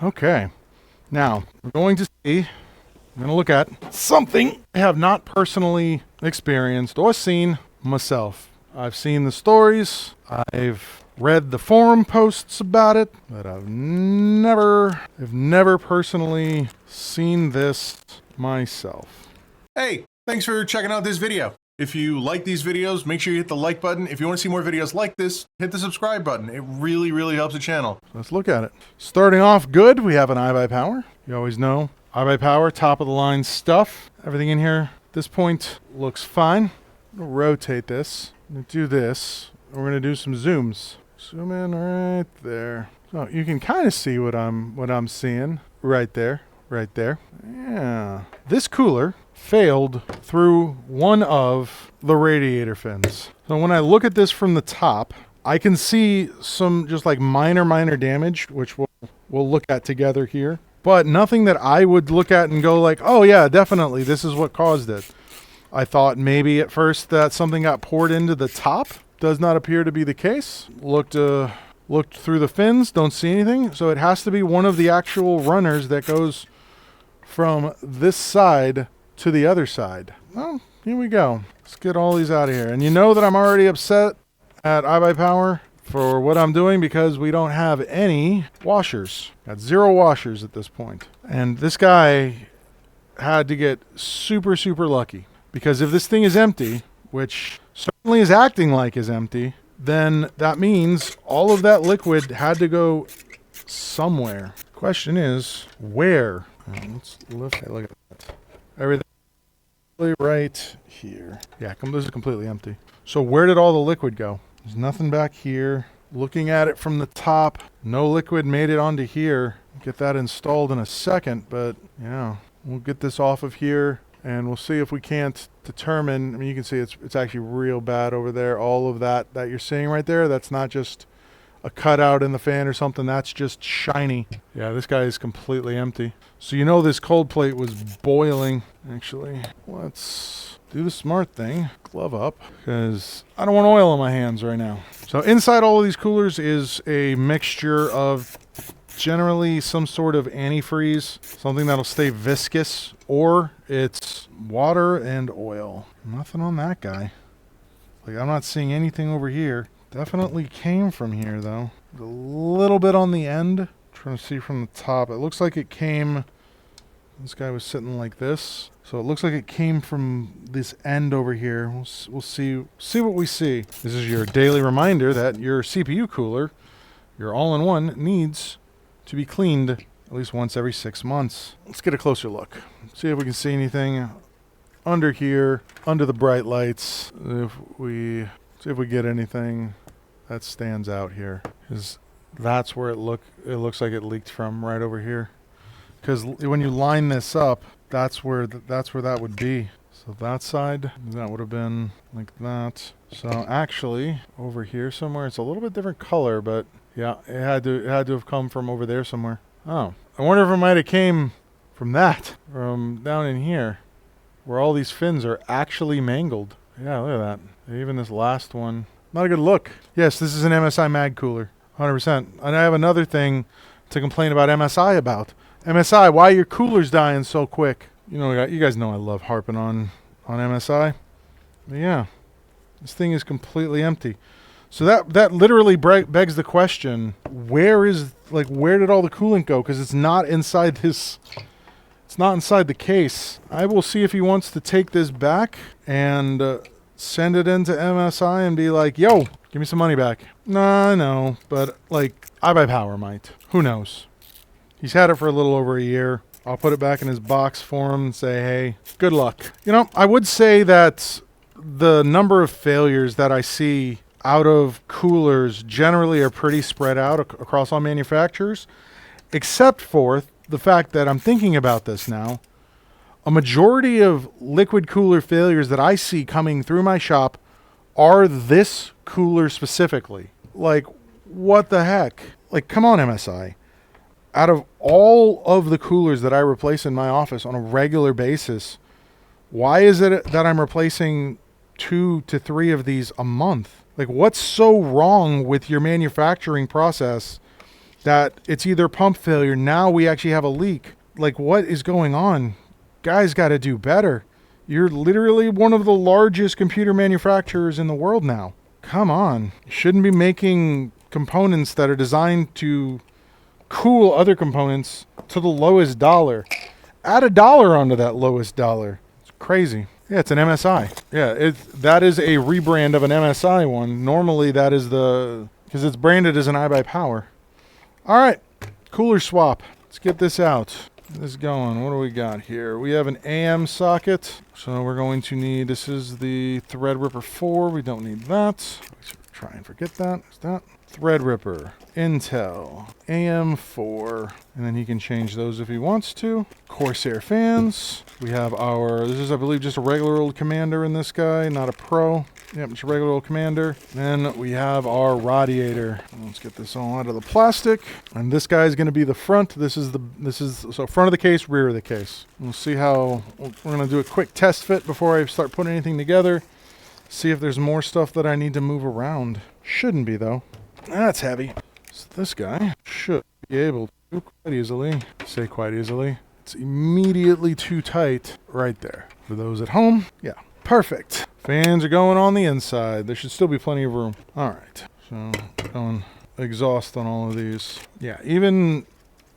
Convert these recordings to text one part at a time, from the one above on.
Okay. Now, we're going to see, I'm going to look at something I have not personally experienced or seen myself. I've seen the stories, I've read the forum posts about it, but I've never personally seen this myself. Hey, thanks for checking out this video. If you like these videos, make sure you hit the like button. If you want to see more videos like this, hit the subscribe button. It really, really helps the channel. Let's look at it. Starting off good, we have an iBuyPower. You always know iBuyPower, top of the line stuff. Everything in here at this point looks fine. I'm gonna rotate this. I'm gonna do this. We're gonna do some zooms. Zoom in right there. So you can kind of see what I'm seeing right there. Right there. Yeah. This cooler failed through one of the radiator fins. So when I look at this from the top, I can see some just like minor damage, which we'll look at together here. But nothing that I would look at and go like, oh yeah, definitely, this is what caused it. I thought maybe at first that something got poured into the top. Does not appear to be the case. Looked through the fins, don't see anything. So it has to be one of the actual runners that goes from this side to the other side. Well, here we go. Let's get all these out of here. And you know that I'm already upset at iBuyPower for what I'm doing because we don't have any washers. Got 0 washers at this point. And this guy had to get super lucky, because if this thing is empty, which certainly is acting like is empty, then that means all of that liquid had to go somewhere. Question is, where? Let's look at that. Everything right here. Yeah, this is completely empty. So where did all the liquid go? There's nothing back here. Looking at it from the top, no liquid made it onto here. Get that installed in a second, but yeah, we'll get this off of here and we'll see if we can't determine. I mean, you can see it's actually real bad over there. All of that you're seeing right there, that's not just a cutout in the fan or something, that's just shiny. Yeah, this guy is completely empty. So you know this cold plate was boiling. Actually, let's do the smart thing. Glove up, because I don't want oil on my hands right now. So inside all of these coolers is a mixture of generally some sort of antifreeze, something that'll stay viscous, or it's water and oil. Nothing on that guy. Like, I'm not seeing anything over here. Definitely came from here though. A little bit on the end. Trying to see from the top. It looks like it came, this guy was sitting like this. So it looks like it came from this end over here. We'll see what we see. This is your daily reminder that your CPU cooler, your all-in-one, needs to be cleaned at least once every 6 months. Let's get a closer look. See if we can see anything under here, under the bright lights. See if we get anything that stands out here, because that's where it looks like it leaked from, right over here. Because when you line this up, that's where that would be. So that side, that would have been like that. So actually, over here somewhere, it's a little bit different color, but yeah, it had to have come from over there somewhere. Oh, I wonder if it might have came from from down in here, where all these fins are actually mangled. Yeah, look at that. Even this last one, not a good look. Yes, this is an MSI mag cooler, 100%. And I have another thing to complain about MSI about. MSI, why are your coolers dying so quick? You know, you guys know I love harping on MSI. But yeah, this thing is completely empty. So that literally begs the question: where did all the coolant go? Because it's not inside this. It's not inside the case. I will see if he wants to take this back and send it into MSI and be like, yo, give me some money back. Nah, no, but like iBuyPower might. Who knows? He's had it for a little over a year. I'll put it back in his box for him and say, hey, good luck. You know, I would say that the number of failures that I see out of coolers generally are pretty spread out across all manufacturers, except for the fact that I'm thinking about this now. A majority of liquid cooler failures that I see coming through my shop are this cooler specifically. Like, what the heck? Like, come on, MSI. Out of all of the coolers that I replace in my office on a regular basis, why is it that I'm replacing 2 to 3 of these a month? Like, what's so wrong with your manufacturing process that it's either pump failure. Now we actually have a leak. Like, what is going on? Guys got to do better. You're literally one of the largest computer manufacturers in the world now. Come on. You shouldn't be making components that are designed to cool other components to the lowest dollar. Add $1 onto that lowest dollar. It's crazy. Yeah, it's an MSI. Yeah, that is a rebrand of an MSI one. Normally that is because it's branded as an iBuyPower. All right, cooler swap. Let's get this out. Get this going. What do we got here? We have an AM socket. So we're going to need, this is the Threadripper 4. We don't need that. Try and forget that. Is that? Threadripper, Intel, AM4, and then he can change those if he wants to. Corsair fans. We have this is, I believe, just a regular old Commander in this guy, not a Pro. Yep, it's a regular old Commander. Then we have our radiator. Let's get this all out of the plastic. And this guy is going to be the front. This is so front of the case, rear of the case. We'll see how, we're going to do a quick test fit before I start putting anything together. See if there's more stuff that I need to move around. Shouldn't be, though. That's heavy. So this guy should be able to quite easily, it's immediately too tight right there. For those at home, yeah, perfect. Fans are going on the inside. There should still be plenty of room. All right, so going exhaust on all of these. Yeah, even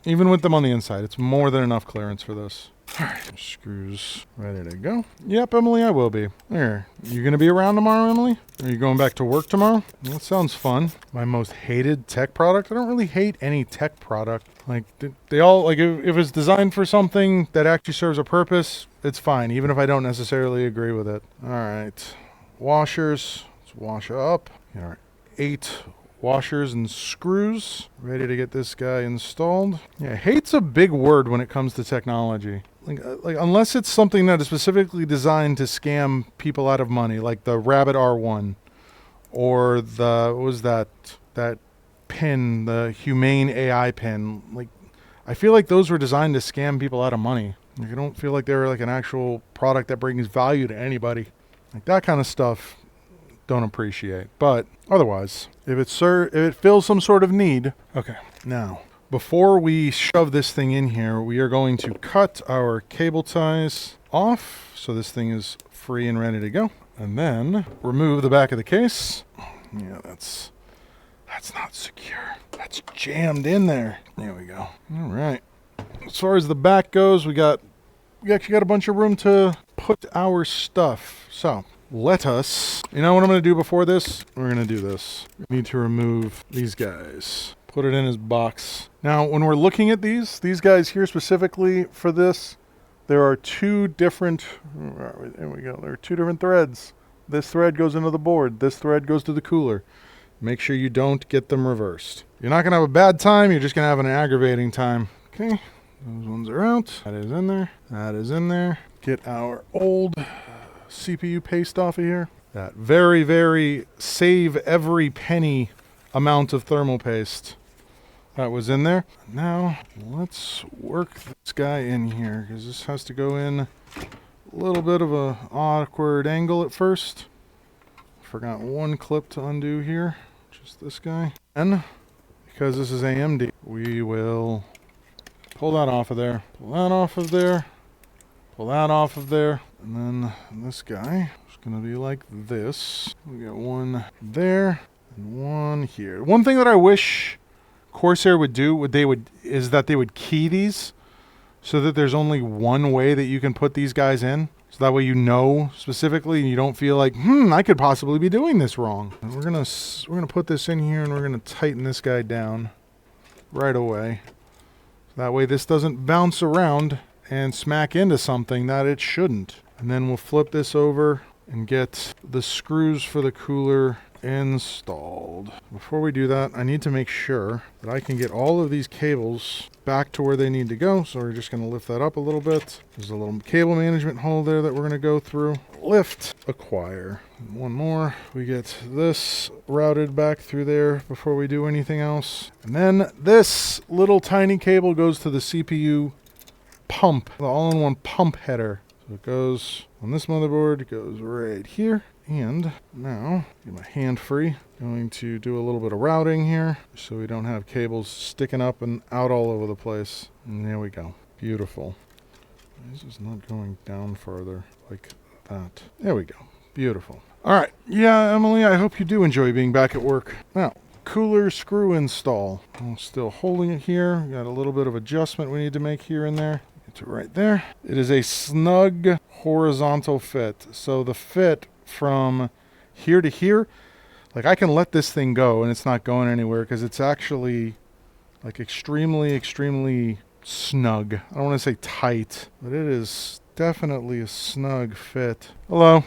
with them on the inside, it's more than enough clearance for this. All right, screws ready to go. Yep, Emily, I will be. There. You gonna be around tomorrow, Emily? Are you going back to work tomorrow? Well, that sounds fun. My most hated tech product? I don't really hate any tech product. Like, they all, like, if it's designed for something that actually serves a purpose, it's fine, even if I don't necessarily agree with it. All right. Washers. Let's wash up. All right. 8 washers and screws. Ready to get this guy installed. Yeah, hate's a big word when it comes to technology. Like unless it's something that is specifically designed to scam people out of money, like the Rabbit R1 or what was that pin, the Humane AI pin. Like, I feel like those were designed to scam people out of money. Like, I don't feel like they're like an actual product that brings value to anybody. Like, that kind of stuff, don't appreciate. But otherwise, if it fills some sort of need. Okay, now, before we shove this thing in here, we are going to cut our cable ties off so this thing is free and ready to go. And then remove the back of the case. Yeah, that's not secure. That's jammed in there. There we go. All right. As far as the back goes, we actually got a bunch of room to put our stuff. So let us, you know what I'm going to do before this? We're going to do this. We need to remove these guys. Put it in his box. Now, when we're looking at these guys here specifically for this, there are 2 different, there we go. There are 2 different threads. This thread goes into the board. This thread goes to the cooler. Make sure you don't get them reversed. You're not going to have a bad time. You're just going to have an aggravating time. Okay, those ones are out. That is in there. That is in there. Get our old CPU paste off of here. That very, very save every penny amount of thermal paste that was in there. Now, let's work this guy in here because this has to go in a little bit of a awkward angle at first. Forgot one clip to undo here. Just this guy. And because this is AMD, we will pull that off of there. Pull that off of there. Pull that off of there. And then this guy is going to be like this. We got one there and one here. One thing that I wish Corsair would do, is that they would key these so that there's only one way that you can put these guys in. So that way you know specifically and you don't feel like, I could possibly be doing this wrong. And we're gonna put this in here and we're gonna tighten this guy down right away. So that way this doesn't bounce around and smack into something that it shouldn't. And then we'll flip this over and get the screws for the cooler installed. Before we do that, I need to make sure that I can get all of these cables back to where they need to go. So we're just going to lift that up a little bit. There's a little cable management hole there that we're going to go through. Lift, acquire. And one more. We get this routed back through there before we do anything else. And then this little tiny cable goes to the CPU pump, the all-in-one pump header. So it goes on this motherboard, it goes right here. And now, get my hand free. Going to do a little bit of routing here so we don't have cables sticking up and out all over the place. And there we go. Beautiful. This is not going down further like that. There we go. Beautiful. All right. Yeah, Emily, I hope you do enjoy being back at work. Now, cooler screw install. I'm still holding it here. Got a little bit of adjustment we need to make here and there. Get to right there. It is a snug horizontal fit. So the fit from here to here, like I can let this thing go and it's not going anywhere because it's actually like extremely snug. I don't want to say tight, but it is definitely a snug fit. Hello.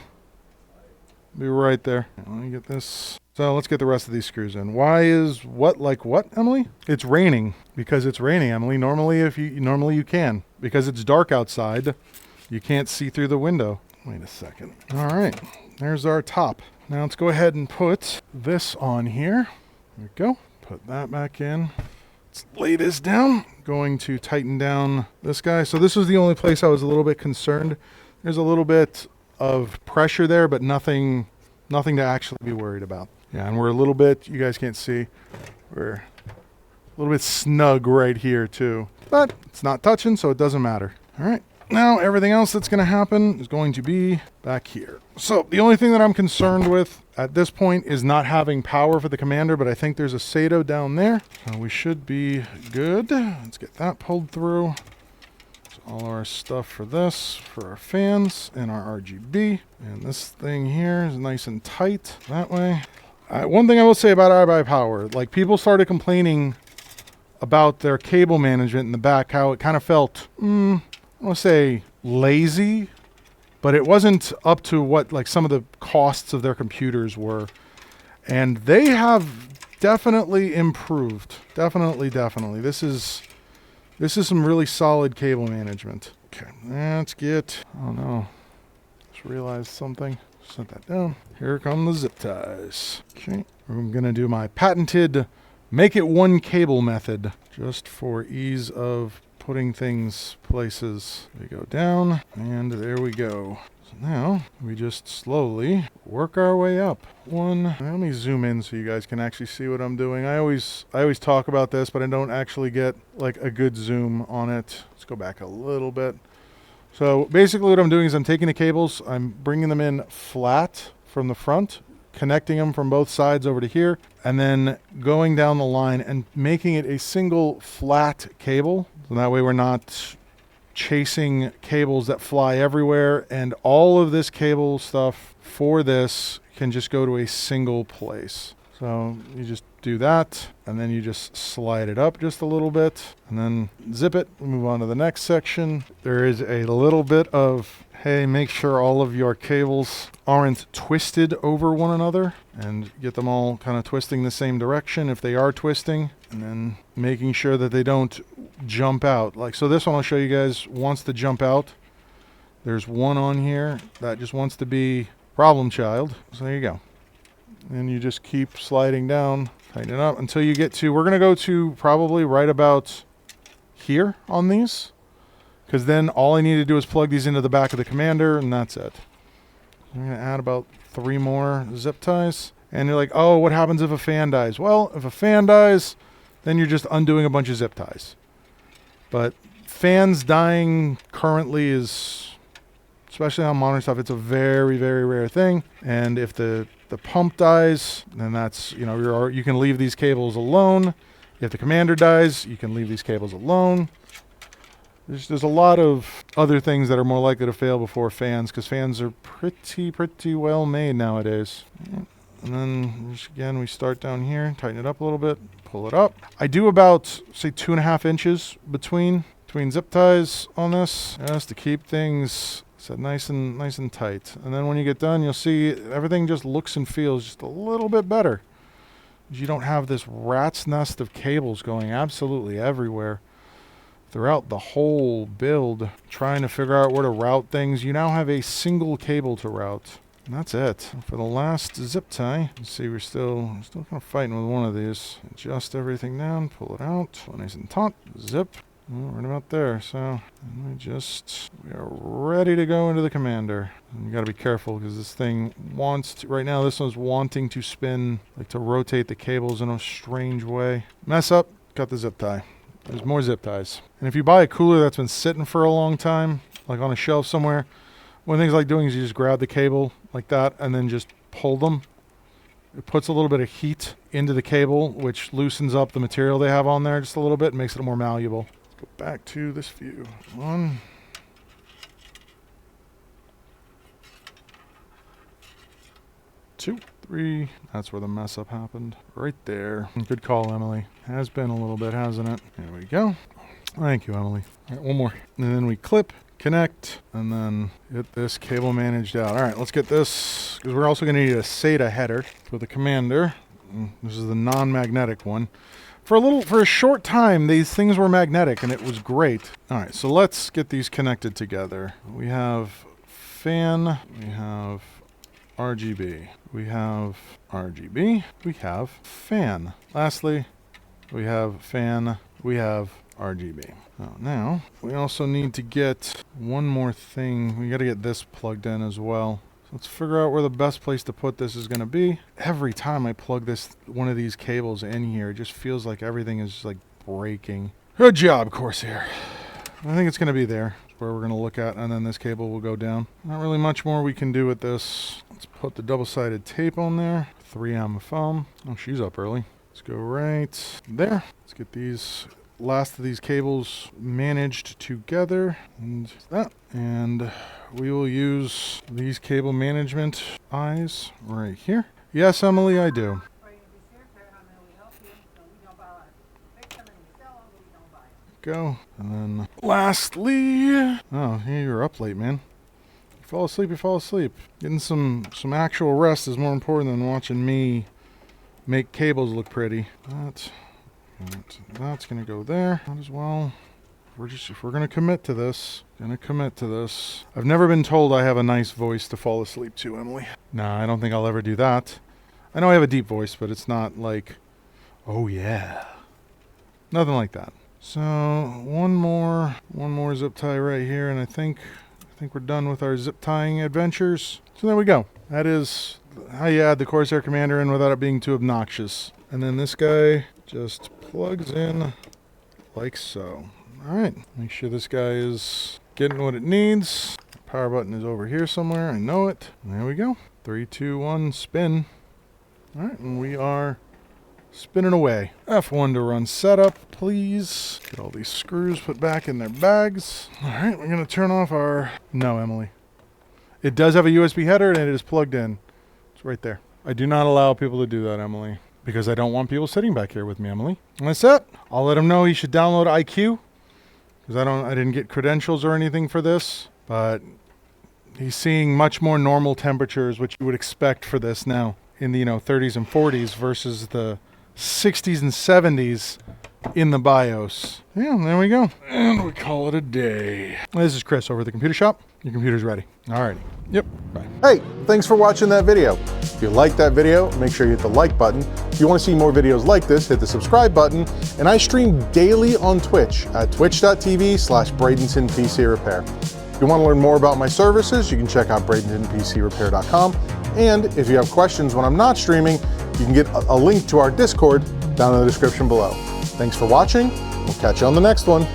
Be right there. Let me get this. So let's get the rest of these screws in. Why is what like what, Emily? It's raining. Because it's raining, Emily. Normally you can. Because it's dark outside, you can't see through the window. Wait a second. All right. There's our top. Now let's go ahead and put this on here. There we go. Put that back in. Let's lay this down. Going to tighten down this guy. So this was the only place I was a little bit concerned. There's a little bit of pressure there, but nothing to actually be worried about. Yeah, and we're a little bit, you guys can't see, we're a little bit snug right here too. But it's not touching, so it doesn't matter. All right. Now everything else that's going to happen is going to be back here. So the only thing that I'm concerned with at this point is not having power for the commander, but I think there's a SATO down there. So we should be good. Let's get that pulled through. So all our stuff for this, for our fans and our RGB. And this thing here is nice and tight that way. One thing I will say about iBuyPower, like people started complaining about their cable management in the back, how it kind of felt, I don't want to say lazy, but it wasn't up to what like some of the costs of their computers were. And they have definitely improved. Definitely. This is some really solid cable management. Okay, let's get, oh no, just realized something. Set that down. Here come the zip ties. Okay, I'm gonna do my patented make it one cable method just for ease of putting things places. We go down and there we go. So now we just slowly work our way up. Let me zoom in so you guys can actually see what I'm doing. I always talk about this, but I don't actually get like a good zoom on it. Let's go back a little bit. So basically what I'm doing is I'm taking the cables, I'm bringing them in flat from the front, connecting them from both sides over to here, and then going down the line and making it a single flat cable. So that way we're not chasing cables that fly everywhere, and all of this cable stuff for this can just go to a single place. So you just do that, and then you just slide it up just a little bit, and then zip it. We move on to the next section. There is a little bit of, hey, make sure all of your cables aren't twisted over one another, and get them all kind of twisting the same direction if they are twisting, and then making sure that they don't jump out. Like, so this one I'll show you guys wants to jump out. There's one on here that just wants to be problem child. So there you go. And you just keep sliding down, tighten it up until you get to, we're going to go to probably right about here on these, because then all I need to do is plug these into the back of the commander, and that's it. I'm going to add about 3 more zip ties. And you're like, oh, what happens if a fan dies? Well, if a fan dies, then you're just undoing a bunch of zip ties. But fans dying currently is, especially on modern stuff, it's a very rare thing. And if the pump dies, then that's, you know, you can leave these cables alone. If the commander dies, you can leave these cables alone. There's a lot of other things that are more likely to fail before fans, because fans are pretty well made nowadays. And then just, again, we start down here, tighten it up a little bit, pull it up. I do about, say, 2.5 inches between zip ties on this, just to keep things set nice and tight. And then when you get done, you'll see everything just looks and feels just a little bit better. You don't have this rat's nest of cables going absolutely everywhere throughout the whole build, trying to figure out where to route things. You now have a single cable to route. And that's it. For the last zip tie, you see we're still kind of fighting with one of these. Adjust everything down, pull it out, nice and taut, zip, right about there. So we are ready to go into the commander. And you got to be careful because this thing wants to, right now this one's wanting to spin, like to rotate the cables in a strange way. Mess up, cut the zip tie. There's more zip ties. And if you buy a cooler that's been sitting for a long time, like on a shelf somewhere, one of the things I like doing is you just grab the cable like that and then just pull them. It puts a little bit of heat into the cable, which loosens up the material they have on there just a little bit and makes it more malleable. Let's go back to this view. 1, 2, 3. That's where the mess up happened. Right there. Good call, Emily. Has been a little bit, hasn't it? There we go. Thank you, Emily. All right, one more. And then we clip, connect, and then get this cable managed out. All right, let's get this, because we're also going to need a SATA header for the commander. This is the non-magnetic one. For a short time, these things were magnetic, and it was great. All right, so let's get these connected together. We have fan, we have RGB, we have RGB, we have fan. Lastly, we have fan, we have RGB. Oh, now, we also need to get one more thing. We got to get this plugged in as well. So let's figure out where the best place to put this is going to be. Every time I plug one of these cables in here, it just feels like everything is like breaking. Good job, Corsair. I think it's going to be there. That's where we're going to look at, and then this cable will go down. Not really much more we can do with this. Let's put the double-sided tape on there. 3M foam. Oh, she's up early. Let's go right there. Let's get these last of these cables managed together, and that, and we will use these cable management eyes right here. Yes, Emily, I do. Go. And then lastly, oh, yeah, you're up late, man. You fall asleep, you fall asleep. Getting some actual rest is more important than watching me make cables look pretty. That's going to go there as well. If we're going to commit to this, I've never been told I have a nice voice to fall asleep to, Emily. Nah, I don't think I'll ever do that. I know I have a deep voice, but it's not like, oh yeah. Nothing like that. So, one more zip tie right here, and I think we're done with our zip tying adventures. So there we go. That is how you add the Corsair Commander in without it being too obnoxious. And then this guy just plugs in like so. All right, make sure this guy is getting what it needs. Power button is over here somewhere. I know it. There we go. 3, 2, 1, spin. All right, and we are spinning away. F1 to run setup, please. Get all these screws put back in their bags. All right, we're going to turn off our... No, Emily. It does have a USB header, and it is plugged in. It's right there. I do not allow people to do that, Emily, because I don't want people sitting back here with me, Emily. And that's it. I'll let him know he should download IQ, because I didn't get credentials or anything for this, but he's seeing much more normal temperatures, which you would expect for this now in the 30s and 40s versus the 60s and 70s in the BIOS. Yeah, there we go. And we call it a day. This is Chris over at the computer shop. Your computer's ready. Alrighty. Yep. Bye. Hey, thanks for watching that video. If you liked that video, make sure you hit the like button. If you want to see more videos like this, hit the subscribe button. And I stream daily on Twitch at twitch.tv/Bradenton PC Repair. If you want to learn more about my services, you can check out BradentonPCRepair.com. And if you have questions when I'm not streaming, you can get a link to our Discord down in the description below. Thanks for watching. We'll catch you on the next one.